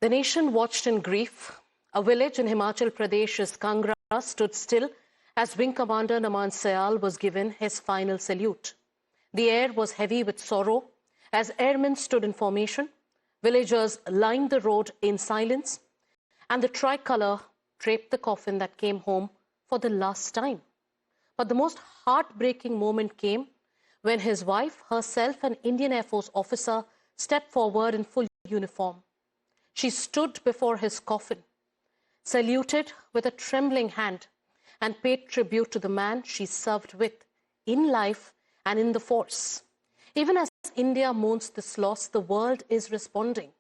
The nation watched in grief. A village in Himachal Pradesh's Kangra stood still as Wing Commander Namansh Syal was given his final salute. The air was heavy with sorrow as airmen stood in formation. Villagers lined the road in silence, and the tricolour draped the coffin that came home for the last time. But the most heartbreaking moment came when his wife, herself an Indian Air Force officer, stepped forward in full uniform. She stood before his coffin, saluted with a trembling hand, and paid tribute to the man she served with in life and in the force. Even as India mourns this loss, the world is responding.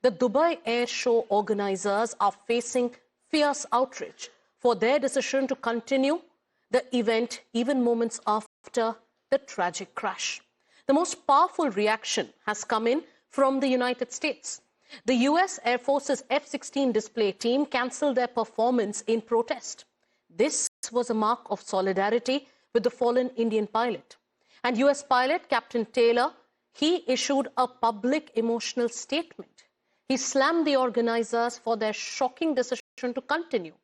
The Dubai Airshow organisers are facing fierce outrage for their decision to continue the event even moments after the tragic crash. The most powerful reaction has come in from the United States. The US Air Force's F-16 display team cancelled their performance in protest. This was a mark of solidarity with the fallen Indian pilot. And US pilot Captain Taylor, he issued a public emotional statement. He slammed the organisers for their shocking decision to continue.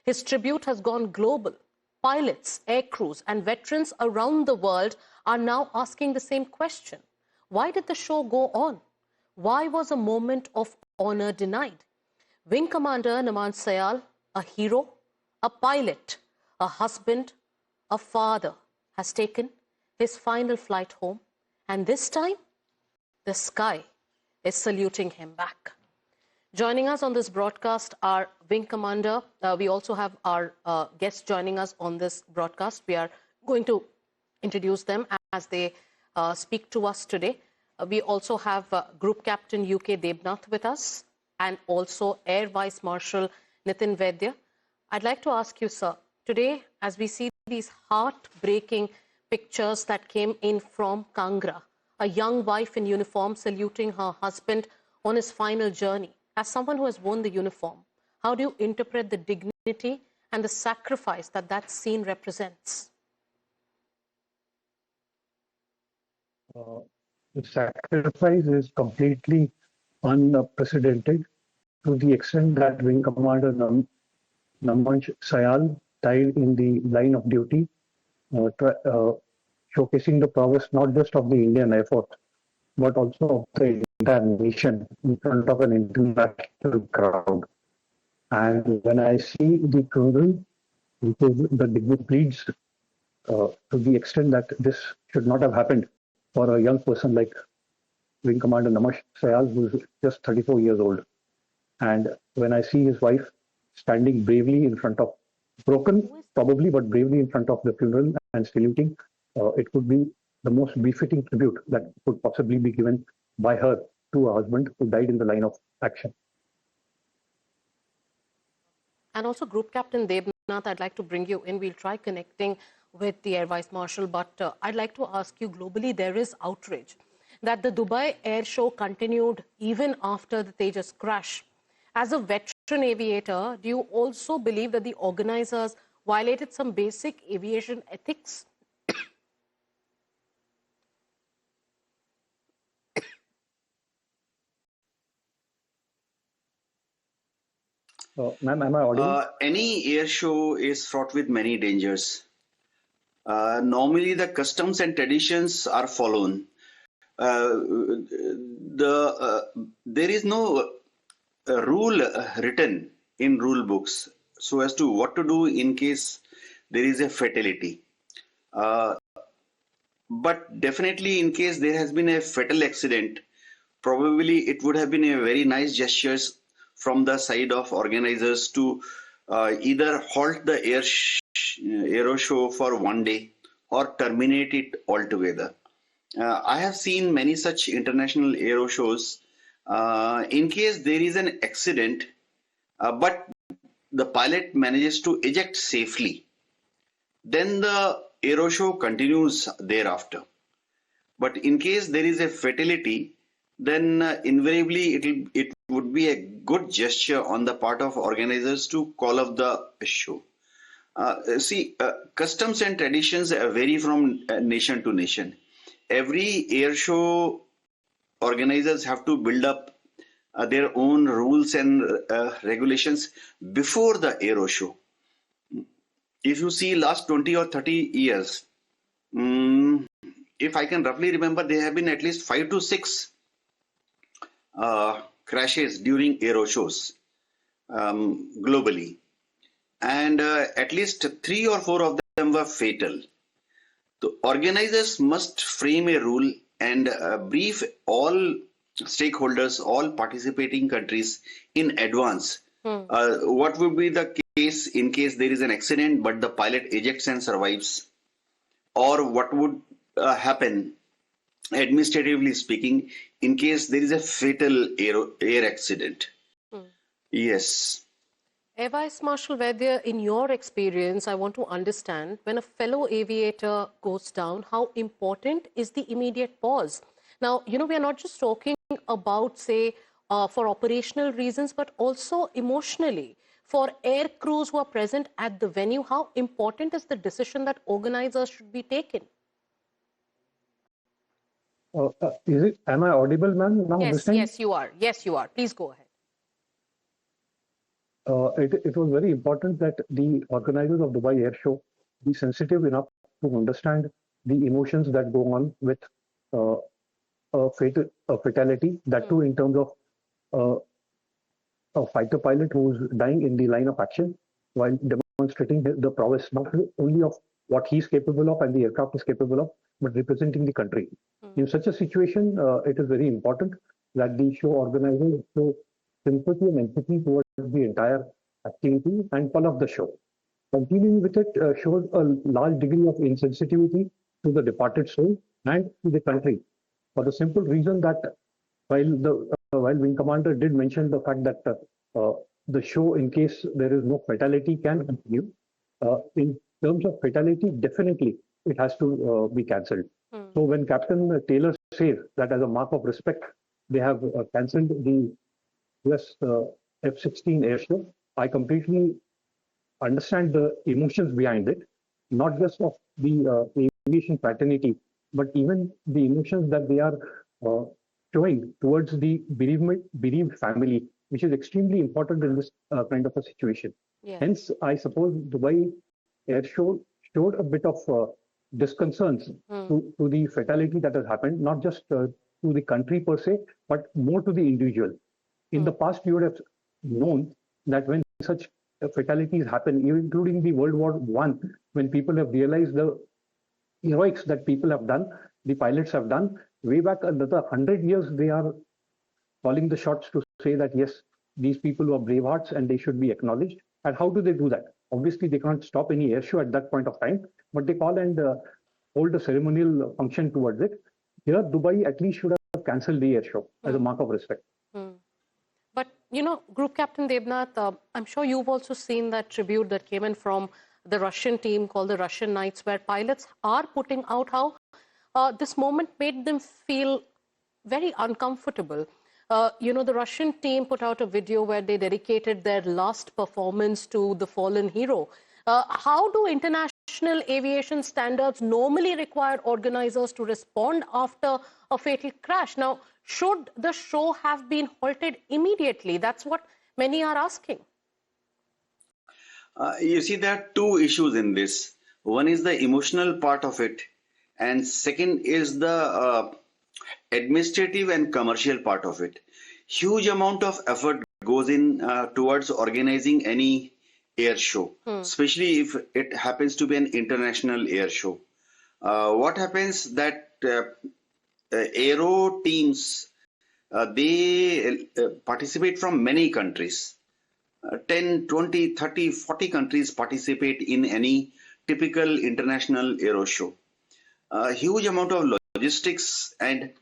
His tribute has gone global. Pilots, air crews, and veterans around the world are now asking the same question. Why did the show go on? Why was a moment of honour denied? Wing Commander Namansh Syal, a hero, a pilot, a husband, a father, has taken his final flight home, and this time, the sky is saluting him back. Joining us on this broadcast are Wing Commander. We also have our guests joining us on this broadcast. We are going to introduce them as they speak to us today. We also have Group Captain UK Debnath with us, and also Air Vice Marshal Nitin Vaidya. I'd like to ask you, sir, today as we see these heartbreaking pictures that came in from Kangra, a young wife in uniform saluting her husband on his final journey. As someone who has worn the uniform, how do you interpret the dignity and the sacrifice that that scene represents? The sacrifice is completely unprecedented to the extent that Wing Commander Namansh Syal died in the line of duty, showcasing the prowess not just of the Indian Air Force, but also of the entire nation in front of an international crowd. And when I see the colonel, the dignity pleads to the extent that this should not have happened for a young person like Wing Commander Namansh Syal, who is just 34 years old. And when I see his wife standing bravely in front of, broken probably, but bravely in front of the funeral and saluting, it would be the most befitting tribute that could possibly be given by her to a husband who died in the line of action. And also, Group Captain Debnath, I'd like to bring you in. We'll try connecting with the Air Vice Marshal, but I'd like to ask you, globally, there is outrage that the Dubai Airshow continued even after the Tejas crash. As a veteran aviator, do you also believe that the organisers violated some basic aviation ethics? Ma'am, am I audible? Any air show is fraught with many dangers. Normally, the customs and traditions are followed. There is no rule written in rule books so as to what to do in case there is a fatality. But definitely, in case there has been a fatal accident, probably it would have been a very nice gestures from the side of organizers to either halt the aero show for one day or terminate it altogether. I have seen many such international aero shows. In case there is an accident, but the pilot manages to eject safely, then the aero show continues thereafter. But in case there is a fatality, then invariably it would be a good gesture on the part of organizers to call off the show. Customs and traditions vary from nation to nation. Every air show organizers have to build up their own rules and regulations before the Aero Show. If you see last 20 or 30 years, if I can roughly remember, there have been at least 5 to 6 crashes during Aero shows globally, and at least 3 or 4 of them were fatal. The organizers must frame a rule and brief all stakeholders, all participating countries in advance. What would be the case in case there is an accident but the pilot ejects and survives? Or what would happen, administratively speaking, in case there is a fatal air accident? Yes. Air Vice Marshal Vaidya, in your experience, I want to understand, when a fellow aviator goes down, how important is the immediate pause? Now, we are not just talking about, say, for operational reasons, but also emotionally. For air crews who are present at the venue, how important is the decision that organizers should be taken? Am I audible, ma'am, now this time? Yes, you are. Yes, you are. Please go ahead. It was very important that the organizers of Dubai Airshow be sensitive enough to understand the emotions that go on with a fatality, that too in terms of a fighter pilot who's dying in the line of action while demonstrating the prowess not only of what he's capable of and the aircraft is capable of, but representing the country. In such a situation, it is very important that the show organizers show sympathy and empathy towards the entire activity and follow the show. Continuing with it shows a large degree of insensitivity to the departed soul and to the country, for the simple reason that while Wing Commander did mention the fact that the show, in case there is no fatality, can continue. In terms of fatality, definitely it has to be cancelled. So when Captain Taylor says that as a mark of respect, they have cancelled the US F-16 air show, I completely understand the emotions behind it, not just of the aviation fraternity, but even the emotions that they are showing towards the bereaved family, which is extremely important in this kind of a situation. Yeah. Hence, I suppose Dubai Air Show showed a bit of disconcerts to the fatality that has happened, not just to the country per se, but more to the individual. In the past, you would have known that when such fatalities happen, including the World War I, when people have realized the heroics that people have done, the pilots have done, way back another 100 years, they are calling the shots to say that, yes, these people are brave hearts and they should be acknowledged. And how do they do that? Obviously, they can't stop any air show at that point of time, but they call and hold a ceremonial function towards it. Here, Dubai at least should have cancelled the air show as a mark of respect. But, Group Captain Devnath, I'm sure you've also seen that tribute that came in from the Russian team called the Russian Knights, where pilots are putting out how this moment made them feel very uncomfortable. The Russian team put out a video where they dedicated their last performance to the fallen hero. How do international aviation standards normally require organizers to respond after a fatal crash? Now, should the show have been halted immediately? That's what many are asking. You see, there are two issues in this. One is the emotional part of it, and second is the administrative and commercial part of it. Huge amount of effort goes in towards organizing any air show, especially if it happens to be an international air show. What happens that aero teams, they participate from many countries. 10, 20, 30, 40 countries participate in any typical international aero show. A huge amount of logistics and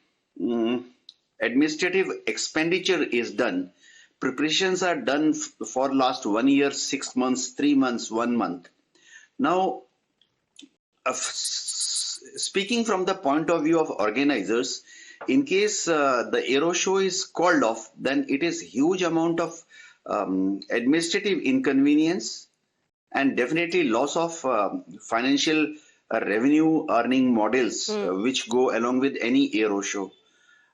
administrative expenditure is done. Preparations are done for last 1 year, 6 months, 3 months, 1 month. Now, speaking from the point of view of organizers, in case the aero show is called off, then it is huge amount of administrative inconvenience and definitely loss of financial revenue earning models which go along with any aero show.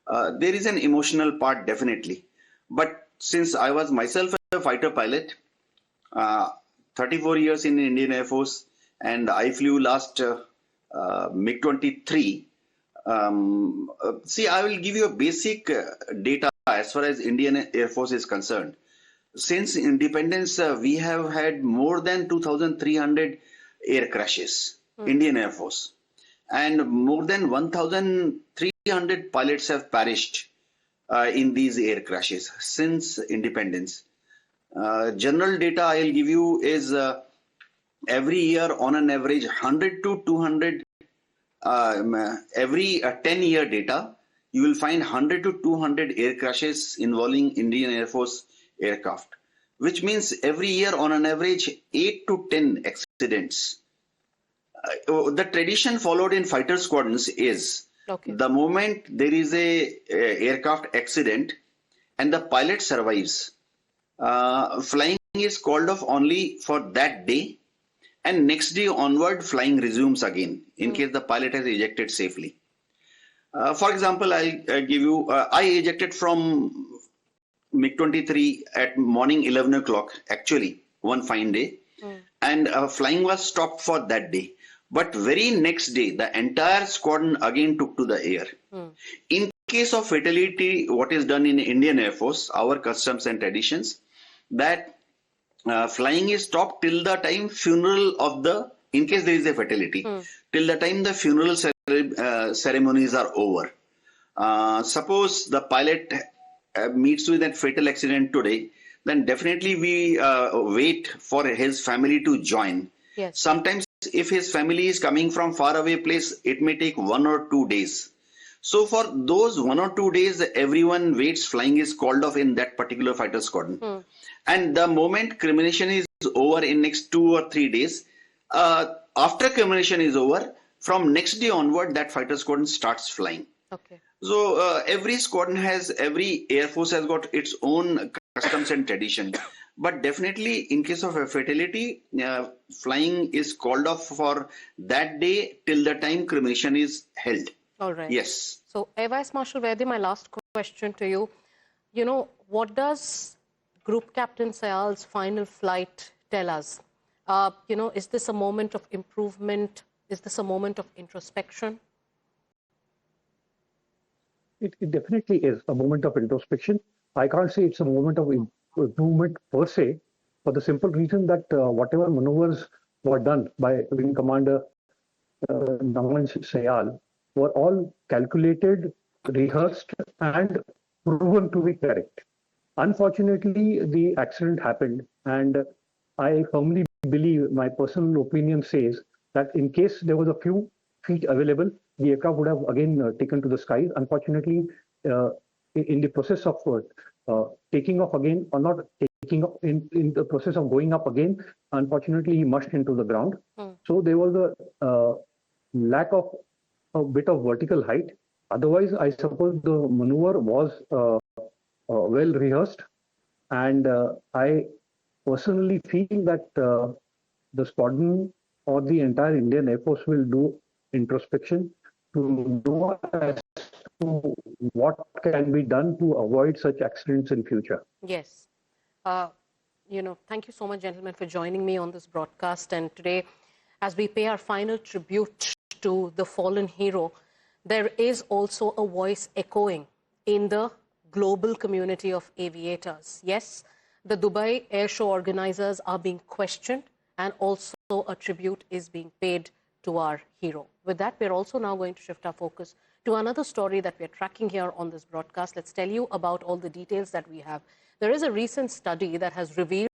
There is an emotional part, definitely, But since I was myself a fighter pilot, uh, 34 years in the Indian Air Force, and I flew last MiG-23. See, I will give you a basic data as far as Indian Air Force is concerned. Since independence, we have had more than 2,300 air crashes, Indian Air Force, and more than 1,300 pilots have perished in these air crashes since independence. General data I'll give you is every year on an average 100 to 200, every 10-year data, you will find 100 to 200 air crashes involving Indian Air Force aircraft, which means every year on an average 8 to 10 accidents. The tradition followed in fighter squadrons is the moment there is a aircraft accident and the pilot survives, flying is called off only for that day, and next day onward flying resumes again in case the pilot has ejected safely. For example, I'll give you, I ejected from MiG-23 at morning 11 o'clock, actually, one fine day, and flying was stopped for that day. But very next day, the entire squadron again took to the air. In case of fatality, what is done in Indian Air Force, our customs and traditions, that flying is stopped till the time funeral of the, in case there is a fatality, till the time the funeral ceremonies are over. Suppose the pilot meets with that fatal accident today, then definitely we wait for his family to join. Yes. Sometimes if his family is coming from far away place, it may take 1 or 2 days. So for those 1 or 2 days, everyone waits, flying is called off in that particular fighter squadron. And the moment cremation is over in next 2 or 3 days, after cremation is over, from next day onward, that fighter squadron starts flying. Okay. So every squadron has, every Air Force has got its own customs and tradition. But definitely in case of a fatality, flying is called off for that day till the time cremation is held. All right. Yes. So Air Vice Marshal Vaidya, my last question to you. You know, what does Group Captain Sayal's final flight tell us? You know, is this a moment of improvement? Is this a moment of introspection? It definitely is a moment of introspection. I can't say it's a moment of improvement per se, for the simple reason that whatever maneuvers were done by Wing Commander Namansh Syal were all calculated, rehearsed, and proven to be correct. Unfortunately, the accident happened, and I firmly believe, my personal opinion says, that in case there was a few feet available, the aircraft would have again taken to the skies. Unfortunately, in the process of taking off again, or not taking off, in the process of going up again, unfortunately, he mushed into the ground. So there was a lack of a bit of vertical height. Otherwise, I suppose the maneuver was well rehearsed, and I personally feel that the squadron or the entire Indian Air Force will do introspection to know as to what can be done to avoid such accidents in future. Yes. You know, thank you so much, gentlemen, for joining me on this broadcast. And today, as we pay our final tribute to the fallen hero, there is also a voice echoing in the global community of aviators. Yes, the Dubai Airshow organizers are being questioned, and also a tribute is being paid to our hero. With that, we're also now going to shift our focus to another story that we're tracking here on this broadcast. Let's tell you about all the details that we have. There is a recent study that has revealed